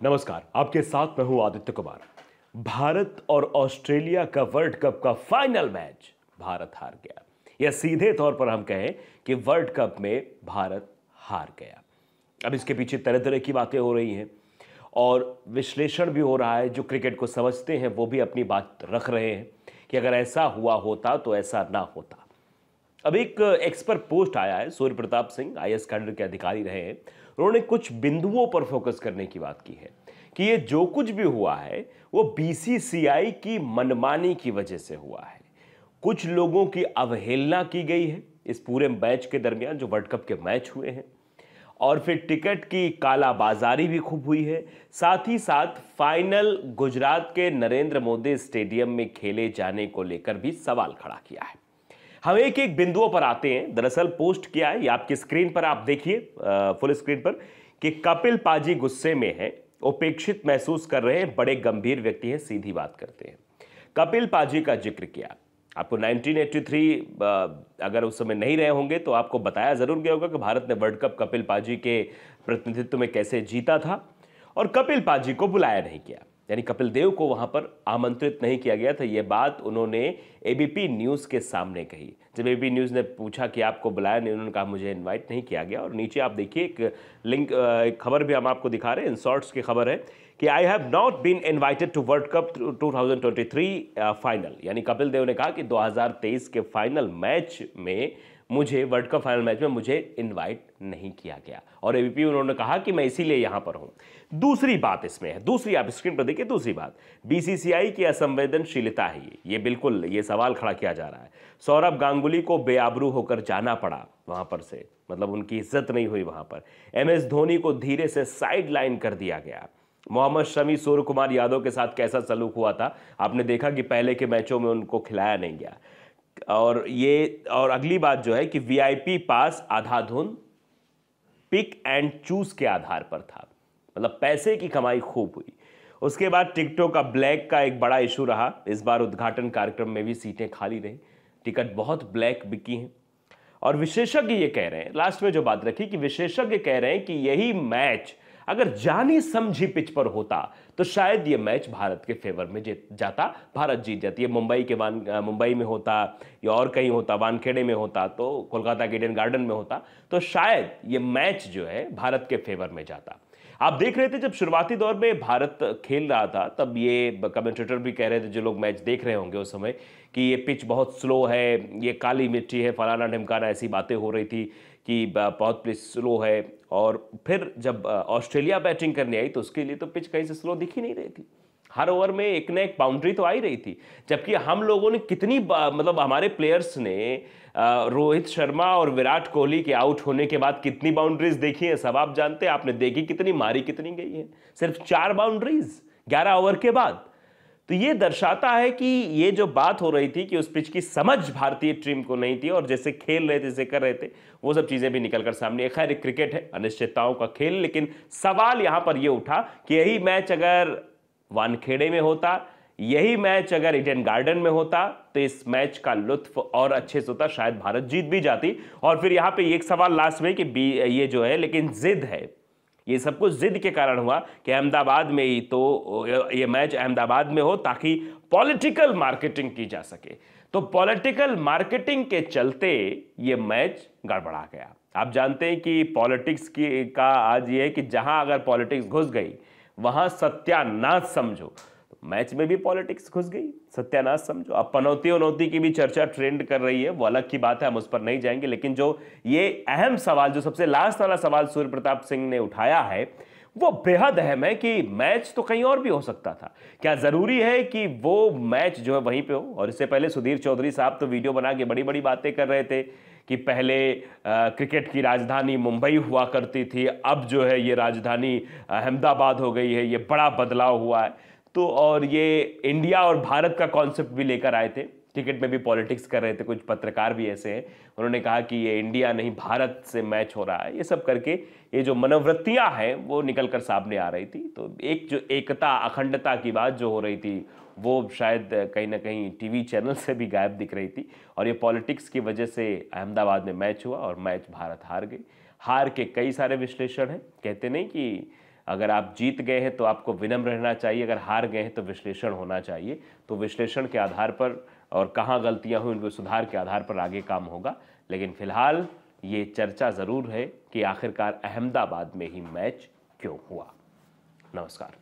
नमस्कार, आपके साथ मैं हूं आदित्य कुमार। भारत और ऑस्ट्रेलिया का वर्ल्ड कप का फाइनल मैच भारत हार गया, या सीधे तौर पर हम कहें कि वर्ल्ड कप में भारत हार गया। अब इसके पीछे तरह तरह की बातें हो रही हैं और विश्लेषण भी हो रहा है। जो क्रिकेट को समझते हैं वो भी अपनी बात रख रहे हैं कि अगर ऐसा हुआ होता तो ऐसा ना होता। अब एक एक्स पर पोस्ट आया है, सूर्य प्रताप सिंह आईएएस कैडर के अधिकारी रहे हैं। उन्होंने कुछ बिंदुओं पर फोकस करने की बात की है कि ये जो कुछ भी हुआ है वो बीसीसीआई की मनमानी की वजह से हुआ है। कुछ लोगों की अवहेलना की गई है इस पूरे मैच के दरमियान, जो वर्ल्ड कप के मैच हुए हैं, और फिर टिकट की कालाबाजारी भी खूब हुई है। साथ ही साथ फाइनल गुजरात के नरेंद्र मोदी स्टेडियम में खेले जाने को लेकर भी सवाल खड़ा किया है। हम एक एक बिंदुओं पर आते हैं। दरअसल पोस्ट किया है, ये आपकी स्क्रीन पर आप देखिए, फुल स्क्रीन पर, कि कपिल पाजी गुस्से में हैं, उपेक्षित महसूस कर रहे हैं, बड़े गंभीर व्यक्ति हैं, सीधी बात करते हैं। कपिल पाजी का जिक्र किया। आपको 1983 अगर उस समय नहीं रहे होंगे तो आपको बताया जरूर गया होगा कि भारत ने वर्ल्ड कप कपिल पाजी के प्रतिनिधित्व में कैसे जीता था, और कपिल पाजी को बुलाया नहीं गया, यानी कपिल देव को वहां पर आमंत्रित नहीं किया गया था। यह बात उन्होंने एबीपी न्यूज़ के सामने कही। जब एबीपी न्यूज़ ने पूछा कि आपको बुलाया नहीं, उन्होंने कहा मुझे इनवाइट नहीं किया गया। और नीचे आप देखिए एक लिंक, एक खबर भी हम आपको दिखा रहे हैं, इन शॉर्ट्स की खबर है कि I have not been invited to world cup 2023 final. यानी कपिल देव ने कहा कि 2023 के फाइनल मैच में मुझे, वर्ल्ड कप फाइनल मैच में मुझे इनवाइट नहीं किया गया, और एबीपी उन्होंने कहा कि मैं इसीलिए यहां पर हूं। दूसरी बात इसमें है, दूसरी आप स्क्रीन पर देखिए, दूसरी बात बीसीसीआई की असंवेदनशीलता है। ये बिल्कुल ये सवाल खड़ा किया जा रहा है। सौरभ गांगुली को बेआबरू होकर जाना पड़ा वहां पर से, मतलब उनकी इज्जत नहीं हुई वहां पर। एमएस धोनी को धीरे से साइड लाइन कर दिया गया। मोहम्मद शमी, सूर्य कुमार यादव के साथ कैसा सलूक हुआ था आपने देखा कि पहले के मैचों में उनको खिलाया नहीं गया। और अगली बात जो है कि वीआईपी पास आधा धुन पिक एंड चूज के आधार पर था, मतलब पैसे की कमाई खूब हुई। उसके बाद टिकटों का ब्लैक का एक बड़ा इशू रहा। इस बार उद्घाटन कार्यक्रम में भी सीटें खाली रही, टिकट बहुत ब्लैक बिकी हैं। और विशेषज्ञ ये कह रहे हैं, लास्ट में जो बात रखी कि विशेषज्ञ कह रहे हैं कि यही मैच अगर जानी समझी पिच पर होता तो शायद ये मैच भारत के फेवर में जाता, भारत जीत जाती है। मुंबई में होता या और कहीं होता, वानखेड़े में होता, तो कोलकाता के ईडन गार्डन में होता, तो शायद ये मैच जो है भारत के फेवर में जाता। आप देख रहे थे जब शुरुआती दौर में भारत खेल रहा था, तब ये कमेंटेटर भी कह रहे थे, जो लोग मैच देख रहे होंगे उस समय, कि ये पिच बहुत स्लो है, ये काली मिट्टी है, फलाना ढिमकाना, ऐसी बातें हो रही थी कि बहुत पिच स्लो है। और फिर जब ऑस्ट्रेलिया बैटिंग करने आई तो उसके लिए तो पिच कहीं से स्लो दिख ही नहीं रही थी। हर ओवर में एक ना एक बाउंड्री तो आ ही रही थी। जबकि हम लोगों ने कितनी मतलब हमारे प्लेयर्स ने रोहित शर्मा और विराट कोहली के आउट होने के बाद कितनी बाउंड्रीज देखी है, सब आप जानते हैं। आपने देखी कितनी, मारी कितनी गई है? सिर्फ 4 बाउंड्रीज 11 ओवर के बाद। तो ये दर्शाता है कि ये जो बात हो रही थी कि उस पिच की समझ भारतीय टीम को नहीं थी, और जैसे खेल रहे थे, जैसे कर रहे थे, वो सब चीजें भी निकलकर सामने। खैर, एक क्रिकेट है, अनिश्चितताओं का खेल, लेकिन सवाल यहां पर यह उठा कि यही मैच अगर वानखेड़े में होता, यही मैच अगर ईडन गार्डन में होता, तो इस मैच का लुत्फ और अच्छे से होता, शायद भारत जीत भी जाती। और फिर यहां पे एक सवाल लास्ट में कि ये जो है, लेकिन जिद है, ये सब कुछ जिद के कारण हुआ कि अहमदाबाद में ही तो ये मैच अहमदाबाद में हो ताकि पॉलिटिकल मार्केटिंग की जा सके। तो पॉलिटिकल मार्केटिंग के चलते ये मैच गड़बड़ा गया। आप जानते हैं कि पॉलिटिक्स की का आज ये है कि जहां अगर पॉलिटिक्स घुस गई वहां सत्यानाश समझो। मैच में भी पॉलिटिक्स घुस गई, सत्यानाश समझो। अब पनौती उनौती की भी चर्चा ट्रेंड कर रही है, वो अलग की बात है, हम उस पर नहीं जाएंगे। लेकिन जो ये अहम सवाल, जो सबसे लास्ट वाला सवाल सूर्य प्रताप सिंह ने उठाया है, वो बेहद अहम है कि मैच तो कहीं और भी हो सकता था। क्या जरूरी है कि वो मैच जो है वहीं पे हो? और इससे पहले सुधीर चौधरी साहब तो वीडियो बना के बड़ी बड़ी बातें कर रहे थे कि पहले क्रिकेट की राजधानी मुंबई हुआ करती थी, अब जो है ये राजधानी अहमदाबाद हो गई है, ये बड़ा बदलाव हुआ है। तो और ये इंडिया और भारत का कॉन्सेप्ट भी लेकर आए थे, क्रिकेट में भी पॉलिटिक्स कर रहे थे। कुछ पत्रकार भी ऐसे हैं, उन्होंने कहा कि ये इंडिया नहीं भारत से मैच हो रहा है। ये सब करके ये जो मनोवृत्तियां हैं वो निकल कर सामने आ रही थी। तो एक जो एकता, अखंडता की बात जो हो रही थी, वो शायद कहीं ना कहीं टीवी चैनल से भी गायब दिख रही थी। और ये पॉलिटिक्स की वजह से अहमदाबाद में मैच हुआ और मैच भारत हार गई। हार के कई सारे विश्लेषण हैं, कहते नहीं कि अगर आप जीत गए हैं तो आपको विनम्र रहना चाहिए, अगर हार गए हैं तो विश्लेषण होना चाहिए। तो विश्लेषण के आधार पर और कहाँ गलतियां हुई उनको सुधार के आधार पर आगे काम होगा। लेकिन फिलहाल ये चर्चा ज़रूर है कि आखिरकार अहमदाबाद में ही मैच क्यों हुआ। नमस्कार।